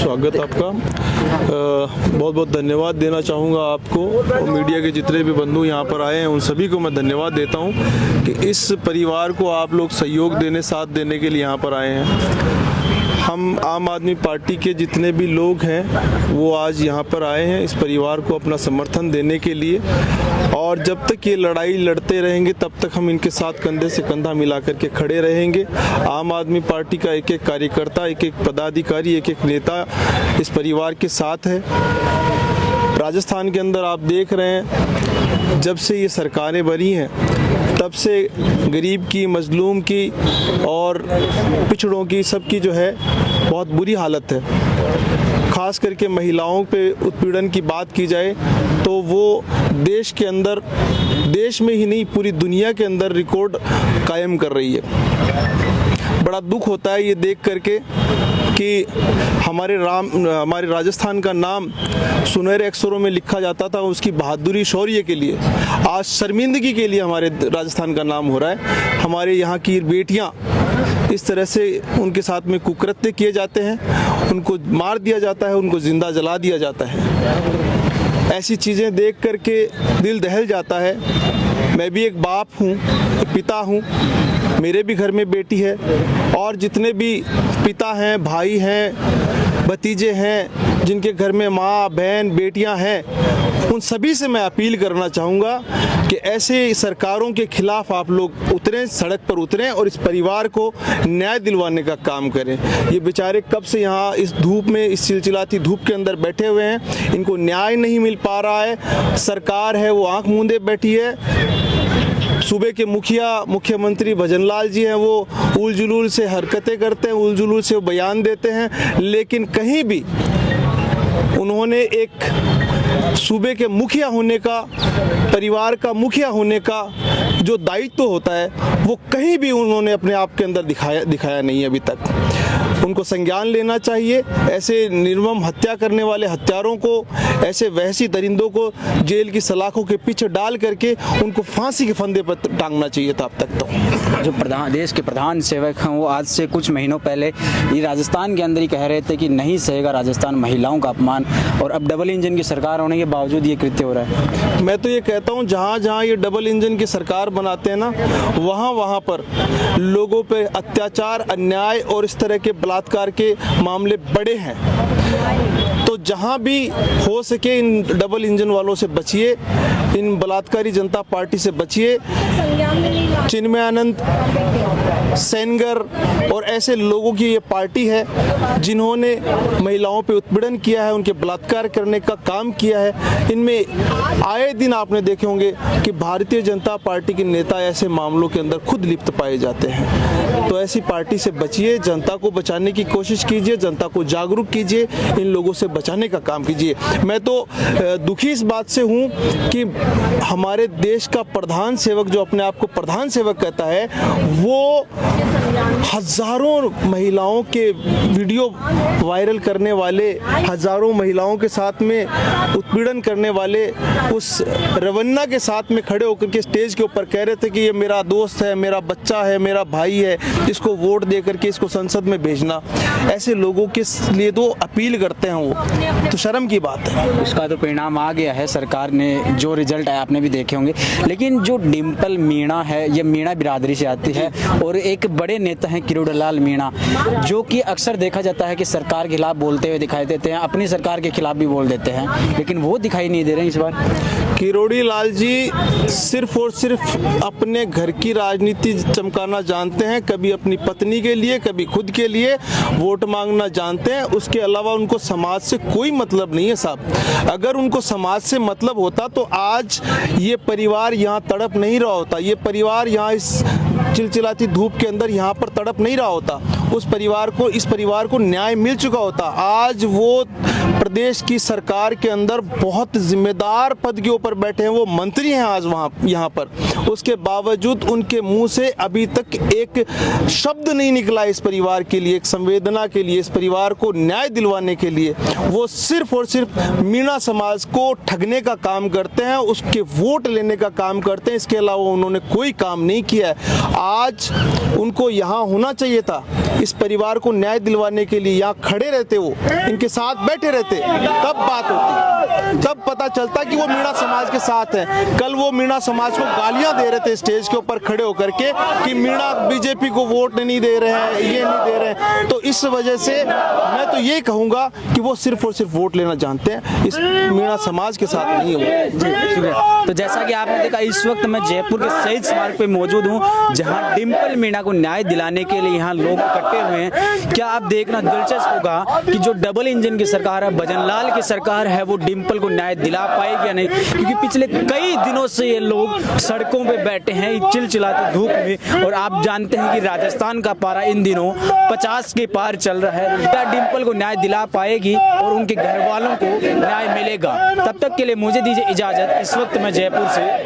स्वागत आपका। बहुत बहुत धन्यवाद देना चाहूँगा आपको और मीडिया के जितने भी बंधु यहाँ पर आए हैं उन सभी को मैं धन्यवाद देता हूँ कि इस परिवार को आप लोग सहयोग देने, साथ देने के लिए यहाँ पर आए हैं। हम आम आदमी पार्टी के जितने भी लोग हैं वो आज यहाँ पर आए हैं इस परिवार को अपना समर्थन देने के लिए, और जब तक ये लड़ाई लड़ते रहेंगे तब तक हम इनके साथ कंधे से कंधा मिला करके खड़े रहेंगे। आम आदमी पार्टी का एक एक कार्यकर्ता, एक एक पदाधिकारी, एक एक नेता इस परिवार के साथ है। राजस्थान के अंदर आप देख रहे हैं जब से ये सरकारें बनी हैं तब से गरीब की, मजलूम की और पिछड़ों की, सबकी जो है बहुत बुरी हालत है। खास करके महिलाओं पे उत्पीड़न की बात की जाए तो वो देश के अंदर, देश में ही नहीं पूरी दुनिया के अंदर रिकॉर्ड कायम कर रही है। बड़ा दुख होता है ये देख करके कि हमारे राजस्थान का नाम सुनहरे अक्षरों में लिखा जाता था उसकी बहादुरी, शौर्य के लिए। आज शर्मिंदगी के लिए हमारे राजस्थान का नाम हो रहा है। हमारे यहाँ की बेटियाँ इस तरह से उनके साथ में कुकृत्य किए जाते हैं, उनको मार दिया जाता है, उनको जिंदा जला दिया जाता है। ऐसी चीज़ें देख करके दिल दहल जाता है। मैं भी एक बाप हूँ, एक पिता हूँ, मेरे भी घर में बेटी है और जितने भी पिता हैं, भाई हैं, भतीजे हैं, जिनके घर में माँ, बहन, बेटियां हैं, उन सभी से मैं अपील करना चाहूँगा कि ऐसे सरकारों के खिलाफ आप लोग उतरें, सड़क पर उतरें और इस परिवार को न्याय दिलवाने का काम करें। ये बेचारे कब से यहाँ इस धूप में, इस चिलचिलाती धूप के अंदर बैठे हुए हैं, इनको न्याय नहीं मिल पा रहा है। सरकार है वो आंख मूंदे बैठी है। सूबे के मुख्यमंत्री भजनलाल जी हैं, वो उल जुलूल से हरकतें करते हैं, उल जुलूल से बयान देते हैं, लेकिन कहीं भी उन्होंने एक सूबे के मुखिया होने का, परिवार का मुखिया होने का जो दायित्व होता है वो कहीं भी उन्होंने अपने आप के अंदर दिखाया नहीं है अभी तक। उनको संज्ञान लेना चाहिए। ऐसे निर्मम हत्या करने वाले हत्यारों को, ऐसे वहशी दरिंदों को जेल की सलाखों के पीछे डाल करके उनको फांसी के फंदे पर टांगना चाहिए था अब तक। तो जो देश के प्रधान सेवक हैं वो आज से कुछ महीनों पहले ये राजस्थान के अंदर ही कह रहे थे कि नहीं सहेगा राजस्थान महिलाओं का अपमान, और अब डबल इंजन की सरकार होने के बावजूद ये कृत्य हो रहा है। मैं तो ये कहता हूँ जहाँ जहाँ ये डबल इंजन की सरकार बनाते हैं ना, वहाँ पर लोगों पे अत्याचार, अन्याय और इस तरह के बलात्कार के मामले बड़े हैं। तो जहाँ भी हो सके इन डबल इंजन वालों से बचिए, इन बलात्कारी जनता पार्टी से बचिए। चिन्मयानंद, सेनगर और ऐसे लोगों की ये पार्टी है जिन्होंने महिलाओं पे उत्पीड़न किया है, उनके बलात्कार करने का काम किया है। इनमें आए दिन आपने देखे होंगे कि भारतीय जनता पार्टी के नेता ऐसे मामलों के अंदर खुद लिप्त पाए जाते हैं। तो ऐसी पार्टी से बचिए, जनता को बचाने की कोशिश कीजिए, जनता को जागरूक कीजिए, इन लोगों से बचाने का काम कीजिए। मैं तो दुखी इस बात से हूँ कि हमारे देश का प्रधान सेवक, जो अपने आप को प्रधान सेवक कहता है, वो हजारों महिलाओं के वीडियो वायरल करने वाले, हजारों महिलाओं के साथ में उत्पीड़न करने वाले उस रवन्ना के साथ में खड़े होकर के स्टेज के ऊपर कह रहे थे कि ये मेरा दोस्त है, मेरा बच्चा है, मेरा भाई है, इसको वोट दे करके इसको संसद में भेजना। ऐसे लोगों के लिए तो अपील करते हैं वो, तो शर्म की बात है। उसका तो परिणाम आ गया है, सरकार ने जो रिजल्ट आया आपने भी देखे होंगे। लेकिन जो डिम्पल मीणा है, ये मीणा बिरादरी से आती है और एक बड़े नेता हैं किरोड़ीलाल मीणा, जो कि अक्सर देखा जाता है कि सरकार के खिलाफ बोलते हुए दिखाई देते हैं, अपनी सरकार के खिलाफ भी बोल देते हैं, लेकिन वो दिखाई नहीं दे रहे हैं इस बार। किरोड़ीलाल जी सिर्फ और सिर्फ अपने घर की राजनीति चमकाना जानते हैं, कभी अपनी पत्नी के लिए, कभी खुद के लिए वोट मांगना जानते हैं। उसके अलावा उनको समाज से कोई मतलब नहीं है साहब। अगर उनको समाज से मतलब होता तो आज ये परिवार यहाँ तड़प नहीं रहा होता, ये परिवार यहाँ इस चिलचिलाती धूप के अंदर यहाँ पर तड़प नहीं रहा होता। इस परिवार को न्याय मिल चुका होता। आज वो प्रदेश की सरकार के अंदर बहुत जिम्मेदार पद के ऊपर बैठे हैं, वो मंत्री हैं आज वहाँ यहाँ पर, उसके बावजूद उनके मुंह से अभी तक एक शब्द नहीं निकला इस परिवार के लिए, एक संवेदना के लिए, इस परिवार को न्याय दिलवाने के लिए। वो सिर्फ और सिर्फ मीणा समाज को ठगने का काम करते हैं, उसके वोट लेने का काम करते हैं, इसके अलावा उन्होंने कोई काम नहीं किया है। आज उनको यहाँ होना चाहिए था, इस परिवार को न्याय दिलवाने के लिए यहाँ खड़े रहते, वो इनके साथ बैठे रहते, तब बात होती, तब पता चलता कि वो मीणा समाज के साथ है। कल वो मीणा समाज को गालियां दे रहे थे स्टेज के ऊपर खड़े होकर के कि मीणा बीजेपी को वोट नहीं दे रहे हैं, ये नहीं दे रहे हैं। तो इस वजह से मैं तो ये कहूँगा कि वो सिर्फ और सिर्फ वोट लेना जानते हैं, इस मीणा समाज के साथ नहीं है वो। तो जैसा कि आपने देखा, इस वक्त मैं जयपुर के शहीद स्मारक पे मौजूद हूँ, जहां डिंपल मीणा को न्याय दिलाने के लिए यहाँ लोग इकट्ठे हुए हैं। क्या आप देखना दिलचस्प होगा कि जो डबल इंजन की सरकार है, भजनलाल की सरकार है, वो डिंपल को न्याय दिला पाएगी या नहीं, क्योंकि पिछले कई दिनों से ये लोग सड़कों पे बैठे हैं चिलचिलाती धूप में, और आप जानते हैं कि राजस्थान का पारा इन दिनों 50 के पार चल रहा है। क्या डिंपल को न्याय दिला पाएगी और उनके घर वालों को न्याय मिलेगा? तब तक के लिए मुझे दीजिए इजाजत। इस वक्त मैं जयपुर से